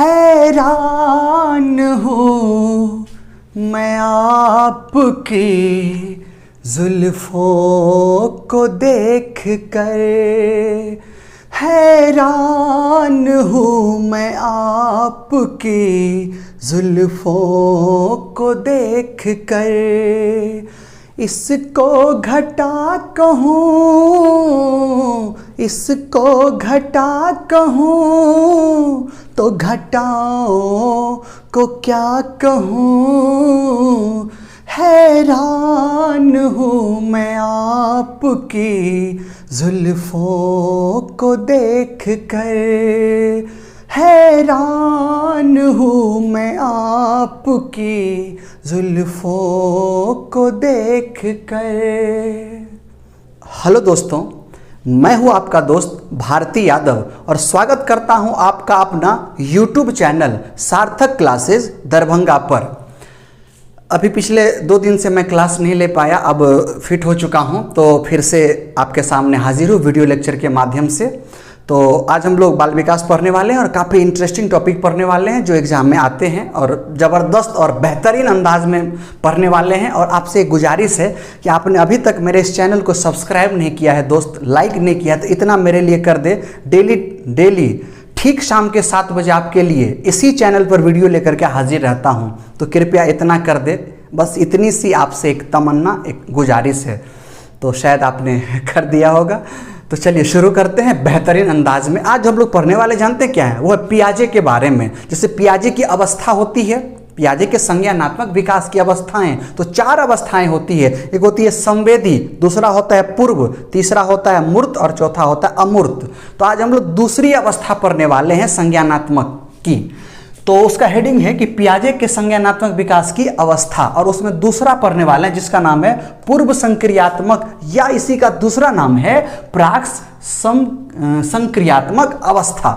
हैरान हूँ मैं आपकी जुल्फों को देख कर, हैरान हूँ मैं आपकी जुल्फों को देख कर। इसको घटा कहूँ, इसको घटा कहूँ तो घटाओं को क्या कहूँ। हैरान हूँ मैं आपकी जुल्फों को देख कर, हैरान हूँ मैं आपकी जुल्फों को देख कर। हेलो दोस्तों, मैं हूँ आपका दोस्त भारती यादव और स्वागत करता हूँ आपका अपना YouTube चैनल सार्थक क्लासेस दरभंगा पर। अभी पिछले 2 दिन से मैं क्लास नहीं ले पाया, अब फिट हो चुका हूँ तो फिर से आपके सामने हाजिर हूँ वीडियो लेक्चर के माध्यम से। तो आज हम लोग बाल विकास पढ़ने वाले हैं और काफ़ी इंटरेस्टिंग टॉपिक पढ़ने वाले हैं जो एग्ज़ाम में आते हैं और ज़बरदस्त और बेहतरीन अंदाज में पढ़ने वाले हैं। और आपसे एक गुजारिश है कि आपने अभी तक मेरे इस चैनल को सब्सक्राइब नहीं किया है दोस्त, लाइक नहीं किया है, तो इतना मेरे लिए कर दे। डेली ठीक शाम के 7 बजे आपके लिए इसी चैनल पर वीडियो लेकर के हाजिर रहता हूँ, तो कृपया इतना कर दे। बस इतनी सी आपसे एक तमन्ना, एक गुजारिश है, तो शायद आपने कर दिया होगा। तो चलिए शुरू करते हैं बेहतरीन अंदाज में। आज हम लोग पढ़ने वाले जानते हैं क्या है, वो है पियाजे के बारे में। जैसे पियाजे की अवस्था होती है, पियाजे के संज्ञानात्मक विकास की अवस्थाएं, तो 4 अवस्थाएं होती है। एक होती है संवेदी, दूसरा होता है पूर्व, तीसरा होता है मूर्त और चौथा होता है अमूर्त। तो आज हम लोग दूसरी अवस्था पढ़ने वाले हैं संज्ञानात्मक की। तो उसका हेडिंग है कि पियाजे के संज्ञानात्मक विकास की अवस्था, और उसमें दूसरा पढ़ने वाले हैं जिसका नाम है पूर्व संक्रियात्मक, या इसी का दूसरा नाम है प्राक संक्रियात्मक अवस्था।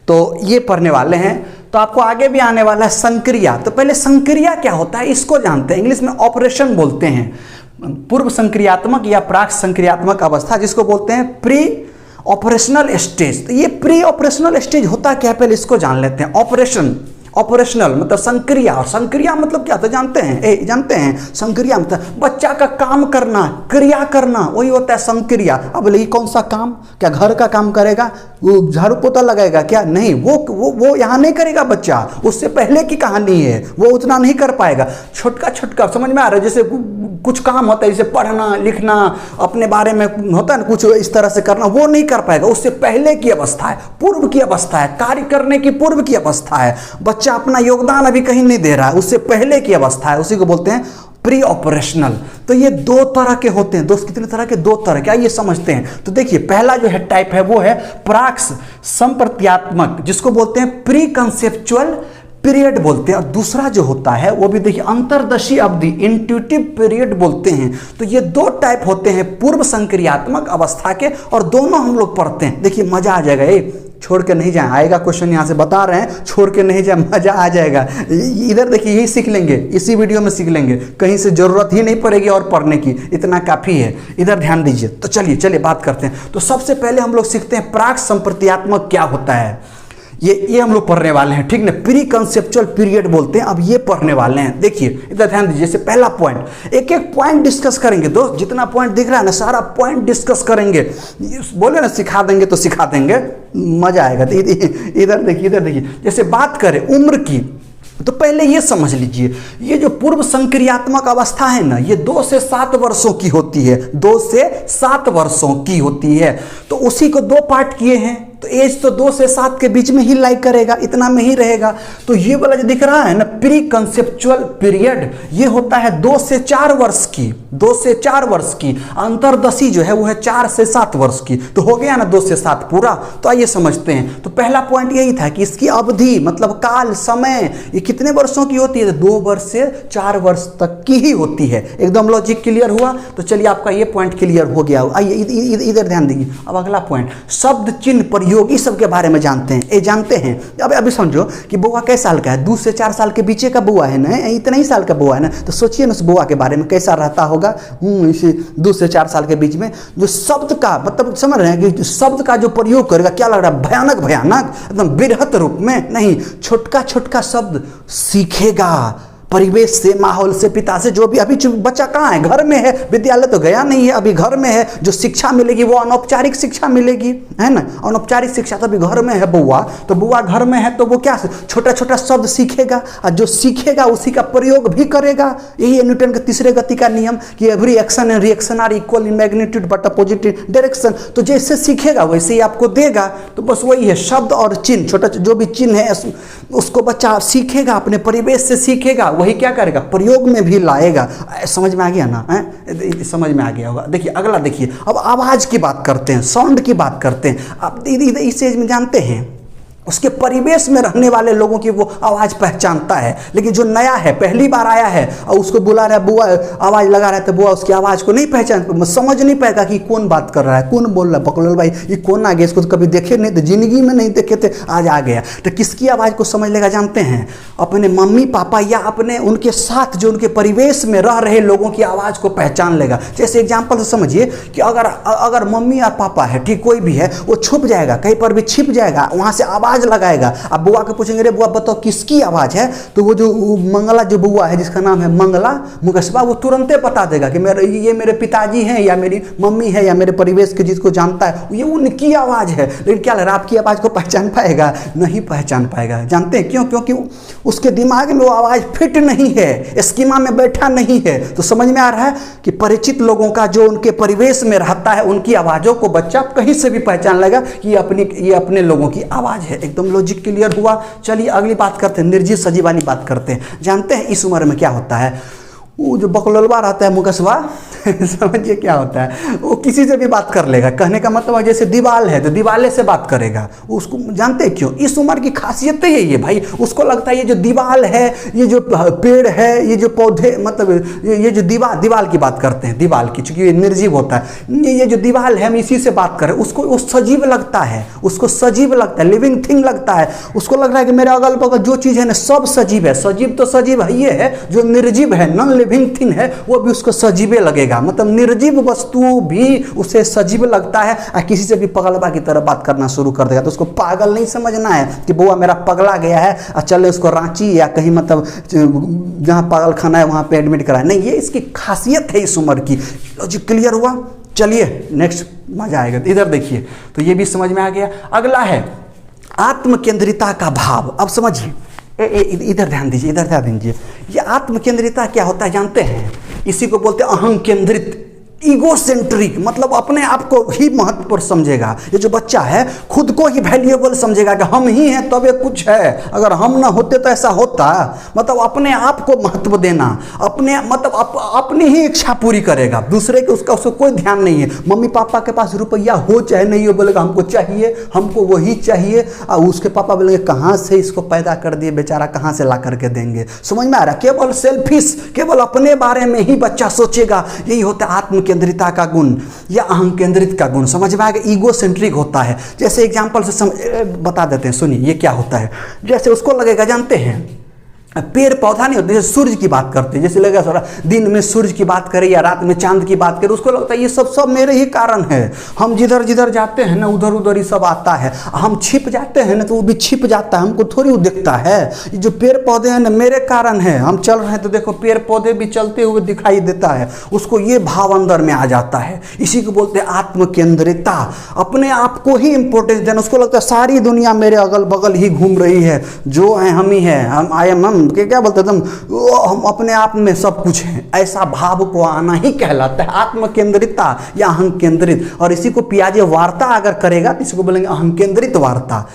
तो ये पढ़ने वाले हैं। तो आपको आगे भी आने वाला है संक्रिया। तो पहले संक्रिया क्या होता है इसको जानते हैं, इंग्लिश में ऑपरेशन बोलते हैं। पूर्व संक्रियात्मक या प्राक संक्रियात्मक अवस्था जिसको बोलते हैं प्री ऑपरेशनल स्टेज। तो ये प्री ऑपरेशनल स्टेज होता क्या है पहले इसको जान लेते हैं। ऑपरेशनल मतलब संक्रिया, और संक्रिया मतलब क्या, तो जानते हैं संक्रिया मतलब बच्चा का काम करना, क्रिया करना, वही होता है संक्रिया। अब बोले कौन सा काम, क्या घर का काम करेगा, वो झाड़ू पोता लगाएगा क्या, नहीं, वो यहाँ नहीं करेगा बच्चा, उससे पहले की कहानी है, वो उतना नहीं कर पाएगा। छोटका समझ में आ रहा है, जैसे कुछ काम होता है जैसे पढ़ना लिखना, अपने बारे में होता है ना कुछ इस तरह से करना, वो नहीं कर पाएगा, उससे पहले की अवस्था है, पूर्व की अवस्था है, कार्य करने की पूर्व की अवस्था है। बच्चा अपना योगदान अभी कहीं नहीं दे रहा है, उससे पहले की अवस्था है, उसी को बोलते हैं प्री ऑपरेशनल। तो ये 2 तरह के होते हैं दोस्त। कितने तरह के, 2 तरह के, आइए समझते हैं। तो देखिए पहला जो है टाइप है वो है प्राक संप्रत्यात्मक, जिसको बोलते हैं प्री कंसेप्चुअल पीरियड बोलते हैं। और दूसरा जो होता है वो भी देखिए अंतर्दशी अवधि, इंट्यूटिव पीरियड बोलते हैं। तो ये 2 टाइप होते हैं पूर्व संक्रियात्मक अवस्था के, और दोनों हम लोग पढ़ते हैं। देखिए मजा आ जाएगा, छोड़ के नहीं जाए, आएगा क्वेश्चन यहाँ से बता रहे हैं, छोड़ के नहीं जाए, मजा आ जाएगा। इधर देखिए यही सीख लेंगे, इसी वीडियो में सीख लेंगे, कहीं से जरूरत ही नहीं पड़ेगी और पढ़ने की, इतना काफ़ी है। इधर ध्यान दीजिए। तो चलिए बात करते हैं। तो सबसे पहले हम लोग सीखते हैं प्राक संप्रत्यात्मक क्या होता है। ये हम लोग पढ़ने वाले हैं, ठीक ना। प्री कंसेप्चुअल पीरियड बोलते हैं, अब ये पढ़ने वाले हैं। देखिए इधर ध्यान दीजिए। जैसे पहला पॉइंट, एक पॉइंट डिस्कस करेंगे दोस्त, जितना पॉइंट दिख रहा है ना सारा पॉइंट डिस्कस करेंगे। बोले ना सिखा देंगे तो सिखा देंगे, मजा आएगा। इधर देखिए जैसे बात करें उम्र की, तो पहले ये समझ लीजिए, ये जो पूर्व संक्रियात्मक अवस्था है ना, ये 2 से 7 वर्षों की होती है, 2 से 7 वर्षों की होती है। तो उसी को 2 पार्ट किए हैं। तो एज तो 2 से 7 के बीच में ही लाइक करेगा, इतना में ही रहेगा। तो ये वाला जो दिख रहा है ना प्री कंसेप्चुअल पीरियड, ये होता है 2 से 4 वर्ष की, 2 से 4 वर्ष की। अंतर्दशी जो है वो है 4 से 7 वर्ष की। तो हो गया ना 2 से 7 पूरा। तो आइए समझते हैं। तो पहला पॉइंट यही था कि इसकी अवधि मतलब काल, समय, ये कितने वर्षों की होती है, 2 वर्ष से 4 वर्ष तक की ही होती है। एकदम लॉजिक क्लियर हुआ। तो चलिए आपका ये पॉइंट क्लियर हो गया। आइए इधर ध्यान दीजिए। अब अगला पॉइंट, शब्द चिन्ह योगी सब के बारे में जानते हैं। ये जानते हैं अब अभी समझो कि बुआ कैसे साल का है, 2 से 4 साल के बीचे का बुआ है ना, इतना ही साल का बुआ है ना, तो सोचिए ना उस बुआ के बारे में कैसा रहता होगा। इसे 2 से 4 साल के बीच में जो शब्द का मतलब समझ रहे हैं कि शब्द का जो प्रयोग करेगा, क्या लग रहा है, भयानक भयानक एकदम बृहत रूप में नहीं, छोटका छोटका शब्द सीखेगा परिवेश से, माहौल से, पिता से। जो भी अभी बच्चा कहाँ है, घर में है, विद्यालय तो गया नहीं है, अभी घर में है। जो शिक्षा मिलेगी वो अनौपचारिक शिक्षा मिलेगी, है ना, अनौपचारिक शिक्षा। तो अभी घर में है बुआ, तो बुआ घर में है तो वो क्या छोटा छोटा शब्द सीखेगा, और जो सीखेगा उसी का प्रयोग भी करेगा। यही है न्यूटन के तीसरे गति का नियम कि every action and reaction are equal in magnitude but opposite direction. तो जैसे सीखेगा वैसे ही आपको देगा। तो बस वही है, शब्द और चिन्ह, छोटा जो भी चिन्ह है उसको बच्चा सीखेगा, अपने परिवेश से सीखेगा, वही क्या करेगा, प्रयोग में भी लाएगा। समझ में आ गया ना, समझ में आ गया होगा। देखिए अगला, देखिए अब आवाज की बात करते हैं, साउंड की बात करते हैं। आप इस एज में जानते हैं उसके परिवेश में रहने वाले लोगों की वो आवाज़ पहचानता है। लेकिन जो नया है, पहली बार आया है और उसको बुला रहा है बुआ, आवाज़ लगा रहा है, तो बुआ उसकी आवाज़ को नहीं पहचान, समझ नहीं पाएगा कि कौन बात कर रहा है, कौन बोल रहा है। बकलोल भाई ये कौन आ गया, इसको तो कभी देखे नहीं थे, जिंदगी में नहीं देखे थे, आज आ गया। तो किसकी आवाज़ को समझ लेगा जानते हैं, अपने मम्मी पापा या अपने उनके साथ जो उनके परिवेश में रह रहे लोगों की आवाज़ को पहचान लेगा। जैसे एग्जाम्पल से समझिए कि अगर मम्मी या पापा है, ठीक कोई भी है, वो छुप जाएगा, कहीं पर भी छिप जाएगा, वहाँ से आवाज़ लगाएगा। अब बुआ के पूछेंगे रे बुआ बताओ किसकी आवाज है, तो वो जो मंगला जो बुआ है जिसका नाम है मंगला मुकेशबा, वो तुरंते बता देगा कि ये मेरे पिताजी हैं या मेरी मम्मी है या मेरे परिवेश के जिसको जानता है ये उनकी आवाज है। लेकिन क्या लग रहा है आपकी आवाज को पहचान पाएगा, नहीं पहचान पाएगा। जानते हैं क्यों? क्योंकि उसके दिमाग में वो आवाज फिट नहीं है, स्कीमा में बैठा नहीं है। तो समझ में आ रहा है कि परिचित लोगों का जो उनके परिवेश में रहता है उनकी आवाजों को बच्चा कहीं से भी पहचान लेगा कि ये अपने लोगों की आवाज है। एकदम लॉजिक क्लियर हुआ। चलिए अगली बात करते हैं, निर्जीव सजीव वाली बात करते हैं। जानते हैं इस उम्र में क्या होता है, वो जो बकलोलवा रहता है मुकसबा समझिए क्या होता है, वो किसी से भी बात कर लेगा। कहने का मतलब जैसे दीवाल है तो दीवाले से बात करेगा उसको। जानते हैं क्यों? इस उम्र की खासियत यही है भाई, उसको लगता है ये जो दीवाल है, ये जो पेड़ है, ये जो पौधे, मतलब ये जो दीवाल की बात करते हैं, दीवाल की, चूंकि ये निर्जीव होता है, ये जो दीवाल है हम इसी से बात करें, उसको वो सजीव लगता है, उसको सजीव लगता है, लिविंग थिंग लगता है। उसको लग रहा है कि मेरे अगल बगल जो चीज़ है ना सब सजीव है। सजीव तो सजीव है, ये है जो निर्जीव है, नॉन लिविंग थिंग है, वो भी उसको सजीवे लगेगा। मतलब निर्जीव वस्तु भी उसे सजीव लगता है। और किसी से भी पगलबा की तरह बात करना शुरू कर देगा तो उसको पागल नहीं समझना है कि बुआ मेरा पगला गया है और चले उसको रांची या कहीं मतलब जहाँ पागल खाना है वहाँ पे एडमिट कराए। नहीं, ये इसकी खासियत है इस उम्र की। लॉजिक क्लियर हुआ? चलिए नेक्स्ट मजा आएगा। इधर देखिए, तो ये भी समझ में आ गया। अगला है आत्मकेंद्रिता का भाव। अब समझिए, इधर ध्यान दीजिए, इधर ध्यान दीजिए। ये आत्मकेंद्रिता क्या होता है जानते हैं? इसी को बोलते हैं अहं केंद्रित, ईगोसेंट्रिक, मतलब अपने आप को ही महत्वपूर्ण समझेगा। ये जो बच्चा है खुद को ही वैल्यूएबल समझेगा कि हम ही हैं तब ये कुछ है, अगर हम ना होते तो ऐसा होता। मतलब अपने आप को महत्व देना, अपने मतलब अपनी ही इच्छा पूरी करेगा, दूसरे के उसको कोई ध्यान नहीं है। मम्मी पापा के पास रुपया हो चाहे नहीं हो, बोलेगा हमको चाहिए, हमको वही चाहिए। और उसके पापा बोलेंगे कहाँ से इसको पैदा कर दिए बेचारा, कहाँ से ला करके देंगे। समझ में आ रहा है? केवल सेल्फिश, केवल अपने बारे में ही बच्चा सोचेगा। यही होता है आत्म केंद्रिता का गुण या अहं केंद्रित का गुण। समझ में आएगा? ईगो सेंट्रिक होता है। जैसे एग्जांपल से बता देते हैं, सुनिए ये क्या होता है। जैसे उसको लगेगा जानते हैं पेड़ पौधा नहीं होते, जैसे सूर्य की बात करते हैं, जैसे लगेगा थोड़ा दिन में सूर्य की बात करें या रात में चांद की बात करें, उसको लगता है ये सब मेरे ही कारण है। हम जिधर जिधर जाते हैं ना उधर उधर ही सब आता है। हम छिप जाते हैं ना तो वो भी छिप जाता है, हमको थोड़ी वो दिखता है। ये जो पेड़ पौधे हैं ना मेरे कारण है, हम चल रहे हैं तो देखो पेड़ पौधे भी चलते हुए दिखाई देता है, उसको ये भाव अंदर में आ जाता है। इसी को बोलते हैं आत्मकेंद्रिता, अपने आप को ही इंपॉर्टेंस देना। उसको लगता है सारी दुनिया मेरे अगल बगल ही घूम रही है, जो है हम ही है, हम आई एम क्या बोलते हैं हम अपने आप में सब कुछ हैं। ऐसा भाव को आना ही कहलाता है आत्मकेंद्रिता या अहं केंद्रित। और इसी को पियाजे वार्ता अगर करेगा तो इसको बोलेंगे अहं केंद्रित वार्ता,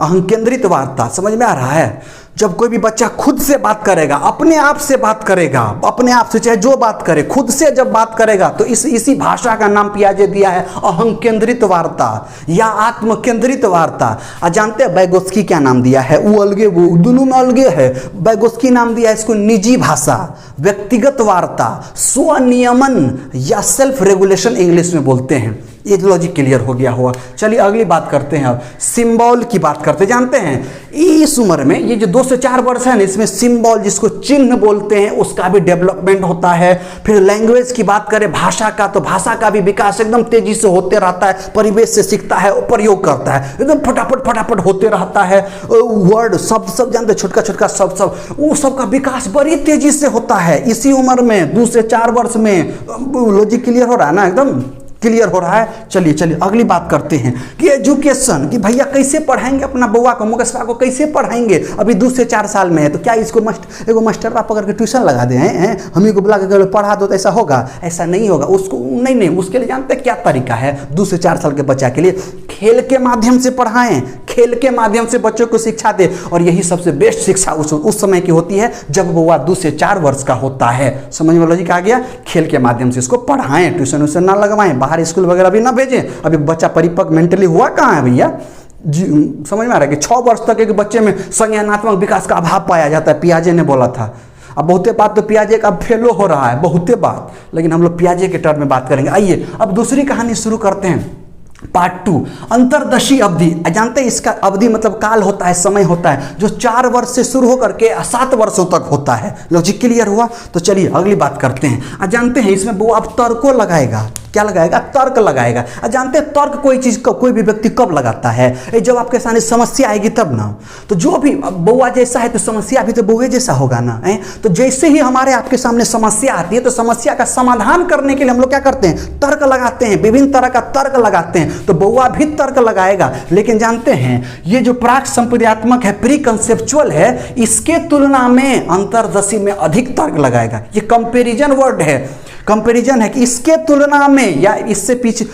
अहं केंद्रित वार्ता। समझ में आ रहा है? जब कोई भी बच्चा खुद से बात करेगा, अपने आप से बात करेगा, अपने आप से चाहे जो बात करे, खुद से जब बात करेगा तो इसी भाषा का नाम पियाजे दिया है अहं केंद्रित वार्ता या आत्म केंद्रित वार्ता। और जानते हैं बैगोस्की क्या नाम दिया है? वो अलगे, वो दोनों में अलगे है। बैगोस्की नाम दिया है इसको निजी भाषा, व्यक्तिगत वार्ता, स्वनियमन या सेल्फ रेगुलेशन इंग्लिश में बोलते हैं। ये लॉजिक क्लियर हो गया होगा। चलिए अगली बात करते हैं, अब सिंबल की बात करते हैं। जानते हैं इस उम्र में ये जो 2 से 4 वर्ष है ना, इसमें सिंबल जिसको चिन्ह बोलते हैं उसका भी डेवलपमेंट होता है। फिर लैंग्वेज की बात करें, भाषा का, तो भाषा का भी विकास एकदम तेजी से होते रहता है, परिवेश से सीखता है, प्रयोग करता है, एकदम फटाफट फटाफट होते रहता है। वर्ड सब जानते, छोटका छोटका सब वो सब का विकास बड़ी तेजी से होता है इसी उम्र में, 2 से 4 वर्ष में। लॉजिक क्लियर हो रहा है ना, एकदम क्लियर हो रहा है। चलिए अगली बात करते हैं कि एजुकेशन, कि भैया कैसे पढ़ाएंगे अपना बउआ को, मुकेशवा को कैसे पढ़ाएंगे, अभी 2 से 4 साल में है, तो क्या इसको एगो मास्टर पकड़ के ट्यूशन लगा दे हैं, हम ही को बुला के पढ़ा दो तो ऐसा होगा? ऐसा नहीं होगा। उसको नहीं, उसके लिए जानते क्या तरीका है 2 से 4 साल के बच्चा के लिए? खेल के माध्यम से पढ़ाएं, खेल के माध्यम से बच्चों को शिक्षा दे। और यही सबसे बेस्ट शिक्षा उस समय की होती है जब बउआ 2 से 4 वर्ष का होता है। समझ में लॉजिक आ गया? खेल के माध्यम से इसको पढ़ाएं, ट्यूशन उसे ना लगवाएं, बाहर स्कूल वगैरह भी ना भेजें। अभी बच्चा परिपक्व मेंटली हुआ कहाँ है भैया? समझ में आ रहा है कि 6 वर्ष तक एक बच्चे में संज्ञानात्मक विकास का अभाव पाया जाता है, पियाजे ने बोला था। अब बहुते बात तो पियाजे का फेलो हो रहा है, बहुते बात, लेकिन हम लोग पियाजे के टर्म में बात करेंगे। आइए अब दूसरी कहानी शुरू करते हैं, पार्ट 2, अंतर्दशी अवधि। जानते हैं इसका अवधि मतलब काल होता है, समय होता है, जो 4 वर्ष से शुरू होकर के 7 वर्षों तक होता है। लॉजिक क्लियर हुआ? तो चलिए अगली बात करते हैं। जानते हैं इसमें वो अब तर्कों लगाएगा, क्या लगाएगा? तर्क लगाएगा। जानते हैं तर्क कोई चीज का कोई भी व्यक्ति कब लगाता है? जब आपके सामने समस्या आएगी तब ना। तो जो भी बउआ जैसा है तो समस्या भी तो बउए जैसा होगा ना। तो जैसे ही हमारे आपके सामने समस्या आती है तो समस्या का समाधान करने के लिए हम लोग क्या करते हैं? तर्क लगाते हैं, विभिन्न तरह का तर्क लगाते हैं। तो बउआ भी तर्क लगाएगा। लेकिन जानते हैं ये जो प्राक संप्रदायात्मक है, प्री कंसेप्चुअल है, इसके तुलना में अंतर्दशी में अधिक तर्क लगाएगा। ये कंपेरिजन वर्ड है, कंपैरिजन है कि इसके तुलना में या इससे पीछे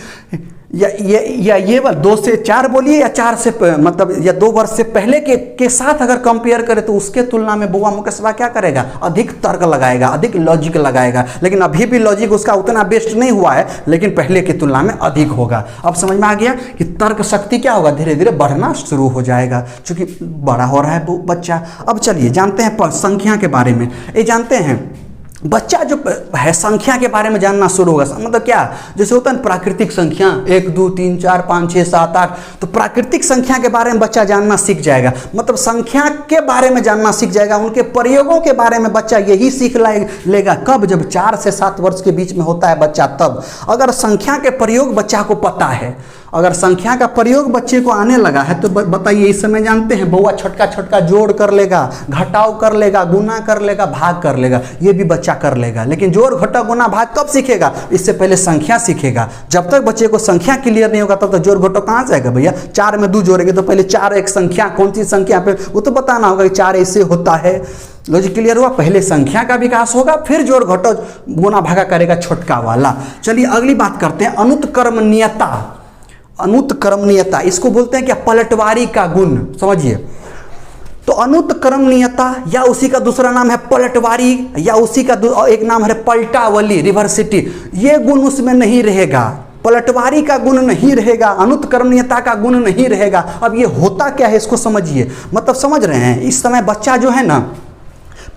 या ये 2 से 4 बोलिए या 4 से मतलब या 2 वर्ष से पहले के साथ अगर कंपेयर करें तो उसके तुलना में बउआ मुकेशवा क्या करेगा? अधिक तर्क लगाएगा, अधिक लॉजिक लगाएगा। लेकिन अभी भी लॉजिक उसका उतना बेस्ट नहीं हुआ है, लेकिन पहले की तुलना में अधिक होगा। अब समझ में आ गया कि तर्क शक्ति क्या होगा? धीरे धीरे बढ़ना शुरू हो जाएगा, क्योंकि बड़ा हो रहा है बच्चा। अब चलिए जानते हैं संख्या के बारे में। ये जानते हैं बच्चा जो है संख्या के बारे में जानना शुरू होगा। मतलब क्या? जैसे होता है प्राकृतिक संख्या 1 2 3 4 5 6 7 8, तो प्राकृतिक संख्या के बारे में बच्चा जानना सीख जाएगा। मतलब संख्या के बारे में जानना सीख जाएगा, उनके प्रयोगों के बारे में बच्चा यही सीख लेगा। कब? जब 4 से 7 वर्ष के बीच में होता है बच्चा तब। अगर संख्या के प्रयोग बच्चा को पता है, अगर संख्या का प्रयोग बच्चे को आने लगा है तो बताइए इस समय जानते हैं बउआ छोटका छोटका जोड़ कर लेगा, घटाव कर लेगा, गुना कर लेगा, भाग कर लेगा, ये भी बच्चा कर लेगा। लेकिन जोड़ घटा गुना भाग कब सीखेगा? इससे पहले संख्या सीखेगा। जब तक बच्चे को संख्या क्लियर नहीं होगा तब तक जोड़ घटा कहाँ से आएगा भैया? 4 में 2 जोड़ेंगे तो पहले 4 एक संख्या, कौन सी संख्या पे वो तो बताना होगा कि 4 ऐसे होता है। लॉजिक क्लियर हुआ? पहले संख्या का विकास होगा, फिर जोड़ घटा गुना भागा करेगा छोटका वाला। चलिए अगली बात करते हैं, अनुत्क्रमणीयता। अनुत्क्रमणीयता इसको बोलते हैं क्या? पलटवारी का गुण। समझिए, तो अनुत्क्रमणीयता या उसी का दूसरा नाम है पलटवारी, या उसी का एक नाम है पलटावली, रिवर्सिटी। ये गुण उसमें नहीं रहेगा, पलटवारी का गुण नहीं रहेगा, अनुत्क्रमणीयता का गुण नहीं रहेगा। अब ये होता क्या है इसको समझिए। मतलब समझ रहे हैं, इस समय बच्चा जो है ना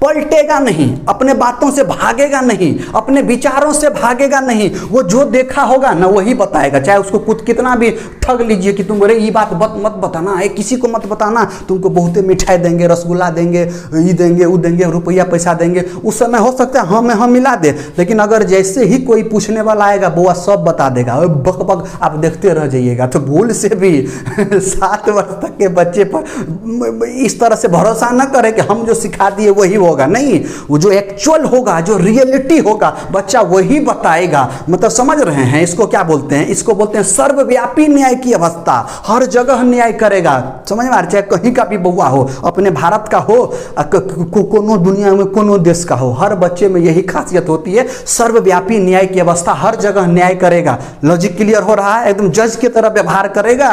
पलटेगा नहीं, अपने बातों से भागेगा नहीं, अपने विचारों से भागेगा नहीं। वो जो देखा होगा ना वही बताएगा, चाहे उसको कुछ कितना भी ठग लीजिए कि तुम बोले ये बात मत बताना है, किसी को मत बताना, तुमको बहुत मिठाई देंगे, रसगुल्ला देंगे, ये देंगे, वो देंगे, रुपया पैसा देंगे। उस समय हो सकता है हाँ में हाँ मिला दे, लेकिन अगर जैसे ही कोई पूछने वाला आएगा बुआ सब बता देगा, बक बक आप देखते रह जाइएगा। तो भूल से भी 7 वर्ष तक के बच्चे पर इस तरह से भरोसा न करें कि हम जो सिखा दिए वही होगा। नहीं, वो जो एक्चुअल होगा, जो रियलिटी होगा, बच्चा वही बताएगा। मतलब समझ रहे हैं इसको क्या बोलते हैं? इसको बोलते हैं सर्वव्यापी न्याय की अवस्था। हर जगह न्याय करेगा। समझ में आ रहा है? चाहे कहीं का भी बउआ हो, अपने भारत का हो, कोनो दुनिया में कोनो देश का हो, हर बच्चे में यही खासियत होती है, सर्वव्यापी न्याय की अवस्था। हर जगह न्याय करेगा। लॉजिक क्लियर हो रहा है? एकदम जज की तरह व्यवहार करेगा।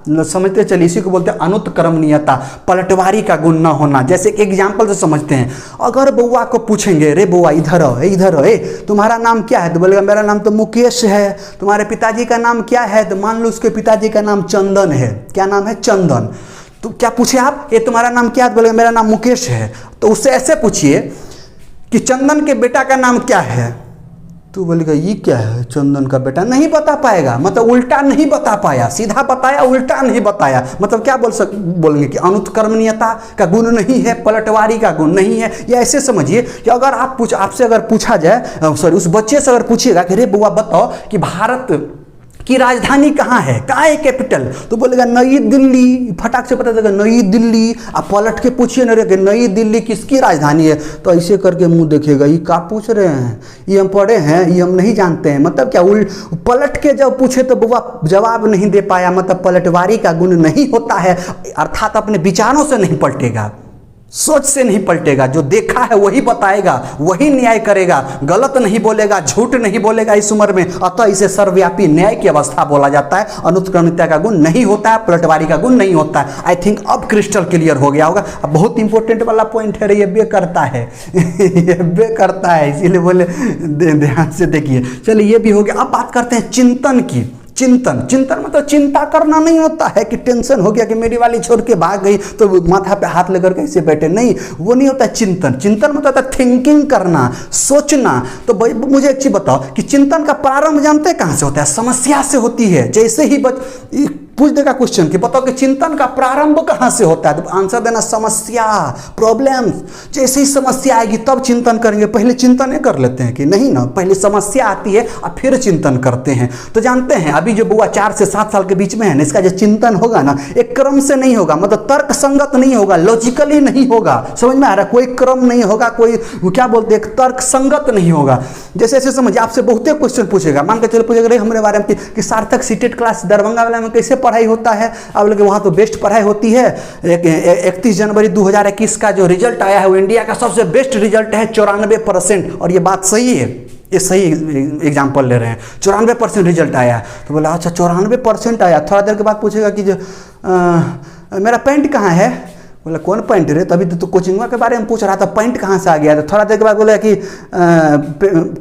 समझते चलिए, इसी को बोलते हैं अनुत्क्रमणीयता, पलटवारी का गुण न होना। जैसे एक एग्जाम्पल से समझते हैं, अगर बउआ को पूछेंगे, रे बउआ इधर हो, तुम्हारा नाम क्या है? तो बोलेगा मेरा नाम तो मुकेश है। तुम्हारे पिताजी का नाम क्या है? तो मान लो उसके पिताजी का नाम चंदन है। क्या नाम है? चंदन। तो क्या पूछे आप? ये तुम्हारा नाम क्या है? तो बोलेगा मेरा नाम मुकेश है। तो उससे ऐसे पूछिए कि चंदन के बेटा का नाम क्या है? तो बोलेगा ये क्या है, चंदन का बेटा, नहीं बता पाएगा, मतलब उल्टा नहीं बता पाया, सीधा बताया उल्टा नहीं बताया, मतलब क्या बोलेंगे कि अनुत्कर्मणीयता का गुण नहीं है, पलटवारी का गुण नहीं है। या ऐसे समझिए कि अगर आपसे अगर पूछा जाए, सॉरी उस बच्चे से अगर पूछिएगा कि रे बुआ बताओ कि भारत की राजधानी कहाँ है, कहाँ है कैपिटल, तो बोलेगा नई दिल्ली, फटाक से पता चलेगा नई दिल्ली। आप पलट के पूछिए ना रे कि नई दिल्ली किसकी राजधानी है, तो ऐसे करके मुंह देखेगा, ये क्या पूछ रहे हैं, ये हम पढ़े हैं, ये हम नहीं जानते हैं। मतलब क्या पलट के जब पूछे तो बुआ जवाब नहीं दे पाया, मतलब पलटवारी का गुण नहीं होता है, अर्थात अपने विचारों से नहीं पलटेगा, सोच से नहीं पलटेगा, जो देखा है वही बताएगा, वही न्याय करेगा, गलत नहीं बोलेगा, झूठ नहीं बोलेगा इस उम्र में। अतः इसे सर्वव्यापी न्याय की अवस्था बोला जाता है। अनुत्क्रमणीयता का गुण नहीं होता है, पलटवारी का गुण नहीं होता है। आई थिंक अब क्रिस्टल क्लियर हो गया होगा। अब बहुत इंपॉर्टेंट वाला पॉइंट है, ये बे करता है ये बे करता है, इसीलिए बोले ध्यान से देखिए। चलिए ये भी हो गया। अब बात करते हैं चिंतन की। चिंतन मतलब चिंता करना नहीं होता है कि टेंशन हो गया कि मेरी वाली छोड़ के भाग गई तो माथा पे हाथ लेकर कैसे बैठे, नहीं, वो नहीं होता चिंतन मतलब थिंकिंग करना, सोचना। तो मुझे एक चीज बताओ कि चिंतन का प्रारंभ जानते हैं कहाँ से होता है? समस्या से होती है। जैसे ही पूछ देगा क्वेश्चन कि बताओ कि चिंतन का प्रारंभ कहाँ से होता है, तो आंसर देना समस्या, प्रॉब्लम्स। जैसे ही समस्या आएगी तब चिंतन करेंगे, पहले चिंतन ही कर लेते हैं कि नहीं ना, पहले समस्या आती है और फिर चिंतन करते हैं। तो जानते हैं अभी जो बुआ 4 से 7 साल के बीच में है ना, इसका जो चिंतन होगा ना एक क्रम से नहीं होगा, मतलब तर्क संगत नहीं होगा, लॉजिकली नहीं होगा, समझ में आ रहा है? कोई क्रम नहीं होगा, कोई क्या बोलते हैं तर्क संगत नहीं होगा। जैसे ऐसे समझिए, आपसे बहुते क्वेश्चन पूछेगा, मान के चलो पूछेगा रे हमारे बारे में कि सार्थक सीटेट क्लास दरभंगा वाला में कैसे पढ़ाई होता है। अब लगे वहाँ तो बेस्ट पढ़ाई होती है। 31 जनवरी 2021 का जो रिजल्ट आया है वो इंडिया का सबसे बेस्ट रिजल्ट है, 94%। और ये बात सही है, ये सही एग्जाम्पल ले रहे हैं, 94% रिजल्ट आया। तो बोला अच्छा 94% आया। थोड़ा देर के बाद पूछेगा कि जो मेरा पैंट कहाँ है, बोला कौन पैंट रे, तभी तो कोचिंग के बारे में पूछ रहा था, पैंट कहाँ से आ गया। तो थोड़ा देर के बाद बोला कि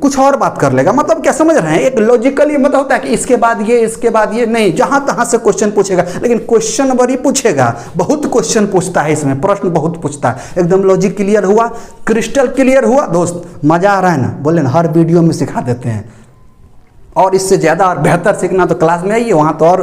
कुछ और बात कर लेगा। मतलब क्या समझ रहे हैं, एक लॉजिकली मतलब होता है कि इसके बाद ये नहीं, जहाँ तहाँ से क्वेश्चन पूछेगा, लेकिन क्वेश्चन बड़ी पूछेगा, बहुत क्वेश्चन पूछता है इसमें, प्रश्न बहुत पूछता है। एकदम लॉजिक क्लियर हुआ, क्रिस्टल क्लियर हुआ दोस्त, मजा आ रहा है ना? बोले ना हर वीडियो में सिखा देते हैं, और इससे ज़्यादा और बेहतर सीखना तो क्लास में आइए, वहाँ तो और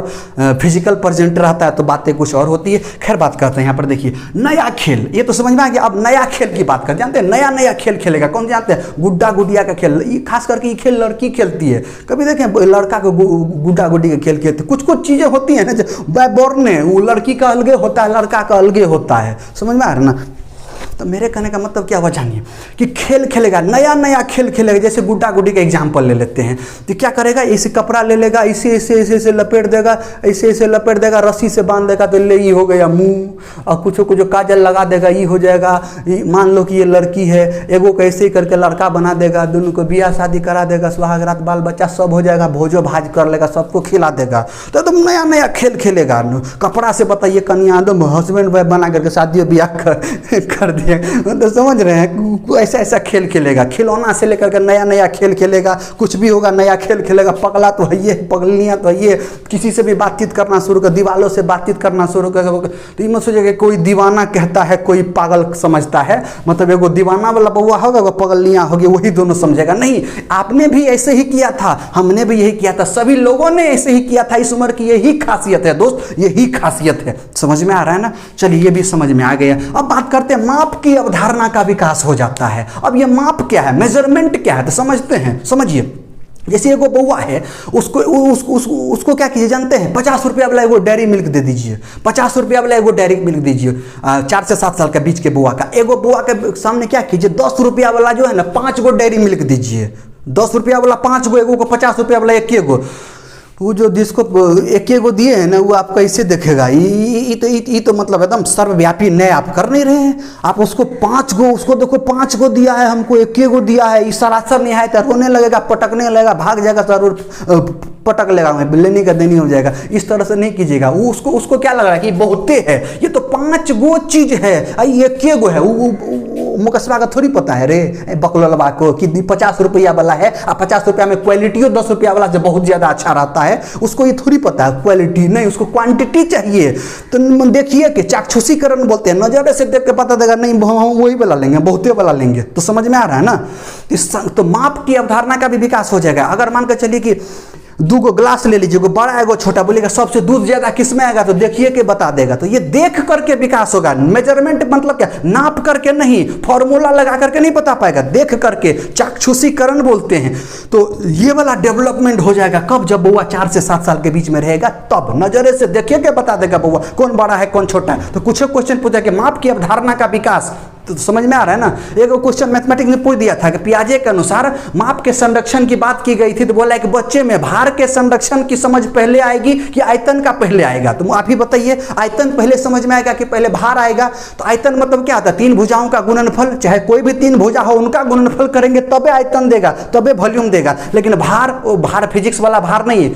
फिजिकल प्रेजेंट रहता है तो बातें कुछ और होती है। खैर बात करते हैं यहाँ पर, देखिए नया खेल, ये तो समझ में आ गया। अब नया खेल की बात करते हैं, जानते हैं नया खेल खेलेगा कौन, जानते हैं? गुड्डा गुडिया का खेल। ये खास करके ये खेल लड़की खेलती है। कभी देखें लड़का को गुड्डा गुड्डी का खेल खेलते, कुछ चीज़ें होती हैं ना जो बाय बॉर्न है, वो लड़की का अलगे होता है, लड़का का अलगे होता है, समझ में आ रहा है ना? तो मेरे कहने का मतलब क्या हुआ जानिए, कि खेल खेलेगा, नया खेल खेलेगा। जैसे गुड्डा गुड्डी का एग्जाम्पल ले लेते हैं, तो क्या करेगा, ऐसे कपड़ा ले लेगा, ऐसे लपेट देगा, ऐसे लपेट देगा, रस्सी से बांध देगा, तो ले ये हो गया मुंह, और कुछ काजल लगा देगा, ये हो जाएगा। मान लो कि ये लड़की है, एगो को ऐसे ही करके लड़का बना देगा, दोनों को बियाह शादी करा देगा, सुहाग रात बाल बच्चा सब हो जाएगा, भोजो भाज कर लेगा, सबको खिला देगा। तो एकदम नया खेल खेलेगा। कपड़ा से बताइए कन्या एकदम हस्बैंड वाइफ बना करके शादी ब्याह कर तो समझ रहे हैं, ऐसा खेल खेलेगा। खिलौना से लेकर के नया खेल खेलेगा, कुछ भी होगा नया खेल खेलेगा। पगला तो है ये, पगलियाँ तो है ये, किसी से भी बातचीत करना शुरू कर, दीवालों से बातचीत करना शुरू कर। तो ये मत सोचिए कोई दीवाना कहता है कोई पागल समझता है, मतलब एगो दीवाना वाला बउआ होगा, वो पगलियाँ होगी, वही दोनों समझेगा। नहीं, आपने भी ऐसे ही किया था, हमने भी यही किया था, सभी लोगों ने ऐसे ही किया था। इस उम्र की यही खासियत है दोस्त, यही खासियत है। समझ में आ रहा है ना? चलिए ये भी समझ में आ गया। अब बात करते हैं माप की अवधारणा का विकास हो जाता है। अब ये माप क्या है, मेजरमेंट क्या है, तो समझते हैं। समझिए, जैसे एगो बउआ है, उसको क्या कीजिए जानते हैं? 50 रुपया वाला एगो डेयरी मिल्क दे दीजिए, 50 रुपया वाला एगो डेयरी मिल्क दीजिए। 4 से 7 साल के बीच के बुआ का एगो बुआ के सामने क्या कीजिए, 10 रुपया वाला जो है ना 5 गो डेयरी मिल्क दीजिए। 10 रुपया वाला 5 गो, एगो को 50 रुपया वाला 1 गो। वो जो जिसको 1 गो दिए हैं ना, वो आप कैसे देखेगा? ये तो मतलब एकदम सर्वव्यापी न्याय आप कर नहीं रहे हैं। आप उसको 5 गो, उसको देखो 5 गो दिया है, हमको 1 गो दिया है। इस सरासर निहायत रोने लगेगा, पटकने लगेगा, भाग जाएगा, जरूर पटक लेगा, लेने का देनी हो जाएगा। इस तरह से नहीं कीजिएगा। वो उसको क्या लग रहा है कि बहुते है, ये तो 5 गो चीज है, 1 गो है। मुकस्बा का थोड़ी पता है रे बकलवा को कि 50 रुपया वाला है, और 50 रुपया में क्वालिटियों 10 रुपया वाला जो बहुत ज़्यादा अच्छा रहता है उसको ये थोड़ी पता है क्वालिटी नहीं, उसको क्वांटिटी चाहिए। तो देखिए कि चाक्षुषीकरण बोलते हैं, नजर से देख के पता देगा नहीं हम वही वाला लेंगे, बहुते वाला लेंगे। तो समझ में आ रहा है ना। तो माप की अवधारणा का भी विकास हो जाएगा। अगर मान कर चलिए कि 2 गो ग्लास ले लीजिए, गोबड़ा है गो छोटा, बोलेगा सबसे दूध ज्यादा किसमें आएगा, तो देखिए के बता देगा। तो ये देख करके विकास होगा। मेजरमेंट मतलब क्या, नाप करके नहीं, फॉर्मूला लगा करके नहीं बता पाएगा, देख करके, चाक्षुषीकरण बोलते हैं। तो ये वाला डेवलपमेंट हो जाएगा कब, जब बउआ 4 से 7 साल के बीच में रहेगा, तब नजरे से देखिए के बता देगा बउआ कौन बड़ा है कौन छोटा है। तो कुछ क्वेश्चन पूछा कि माप की अवधारणा का विकास, तो समझ में आ रहा है ना। एक क्वेश्चन मैथमेटिक्स में पूछ दिया था कि पियाजे के अनुसार माप के संरक्षण की बात की गई थी, तो बोला कि बच्चे में भार के संरक्षण की समझ पहले आएगी कि आयतन का पहले आएगा। तो आप ही बताइए, आयतन पहले समझ में आएगा कि पहले भार आएगा। तो आयतन मतलब क्या होता है, 3 भुजाओं का गुणनफल, चाहे कोई भी 3 भुजा हो उनका गुणनफल करेंगे तबे आयतन देगा, तबे वॉल्यूम देगा। लेकिन भार, वो भार फिजिक्स वाला भार नहीं,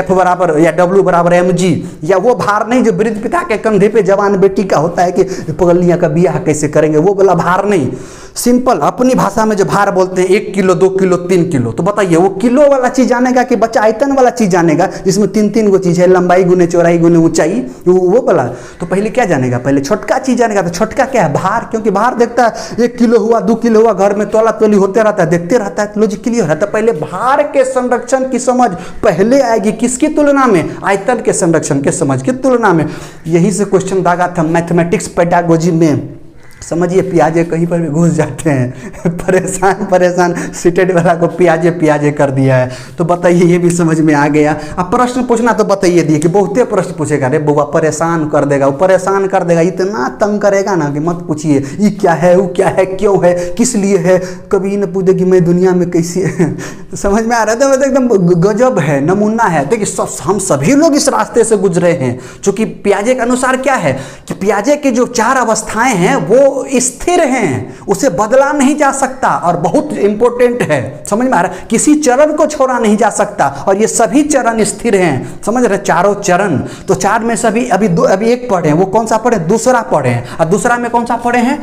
F बराबर या W बराबर mg, या वो भार नहीं जो वृद्ध पिता के कंधे पे जवान बेटी का होता है कि पगलियां का बियाह कैसे करेंगे, वो वाला भार नहीं। सिंपल अपनी भाषा में जो भार बोलते हैं 1 किलो 2 किलो 3 किलो। तो बताइए वो किलो वाला चीज जानेगा कि बच्चा आयतन वाला चीज जानेगा, जिसमें 3 गो चीज है, लंबाई गुने चौड़ाई गुने ऊंचाई, वो वाला। तो पहले क्या जानेगा, पहले छोटका चीज जानेगा। तो छोटका क्या है, भार। क्योंकि भार देखता है 1 किलो हुआ 2 किलो हुआ, घर में तोला तोली होते रहता है, देखते रहता है, लॉजिक क्लियर है। तो पहले भार के संरक्षण की समझ पहले आएगी, किसकी तुलना में, आयतन के संरक्षण के समझ की तुलना में। यही से क्वेश्चन दागा था मैथमेटिक्स पेडागोजी में। समझिए पियाजे कहीं पर भी घुस जाते हैं, परेशान सीटेड वाला को पियाजे कर दिया है। तो बताइए ये भी समझ में आ गया। अब प्रश्न पूछना तो बताइए दिए कि बहुते प्रश्न पूछेगा, रे बउआ परेशान कर देगा, वो परेशान कर देगा, इतना तंग करेगा ना कि मत पूछिए। ये क्या है, वो क्या है, क्यों है, किस लिए है, कभी न पूछे कि मैं दुनिया में कैसी है। तो समझ में आ रहा है, तो एकदम गजब है, नमूना है। देखिए हम सभी लोग इस रास्ते से गुजरे हैं। चूंकि पियाजे के अनुसार क्या है कि पियाजे की जो 4 अवस्थाएं हैं वो स्थिर हैं, उसे बदला नहीं जा सकता, और बहुत इंपॉर्टेंट है। समझ में आ रहा है, किसी चरण को छोड़ा नहीं जा सकता, और ये सभी चरण स्थिर हैं। समझ रहे, चारों चरण। तो 4 में से अभी एक पढ़े, वो कौन सा पढ़े, दूसरा पढ़े। और दूसरा में कौन सा पढ़े हैं,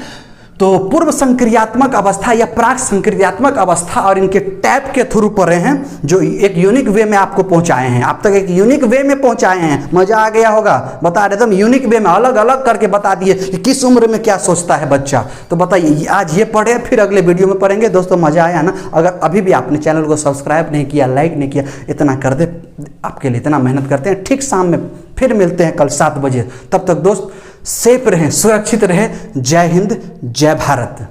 तो पूर्व संक्रियात्मक अवस्था या प्राक संक्रियात्मक अवस्था, और इनके टैप के थ्रू पढ़े हैं, जो एक यूनिक वे में आपको पहुंचाए हैं। आप तक एक यूनिक वे में पहुंचाए हैं, मजा आ गया होगा। बता रहे थे यूनिक वे में अलग अलग करके बता दिए कि किस उम्र में क्या सोचता है बच्चा। तो बताइए आज ये पढ़े, फिर अगले वीडियो में पढ़ेंगे। दोस्तों मजा आया ना। अगर अभी भी आपने चैनल को सब्सक्राइब नहीं किया, लाइक नहीं किया, इतना कर दे, आपके लिए इतना मेहनत करते हैं। ठीक शाम में फिर मिलते हैं कल 7 बजे। तब तक दोस्त सेफ रहें, सुरक्षित रहें। जय हिंद, जय भारत।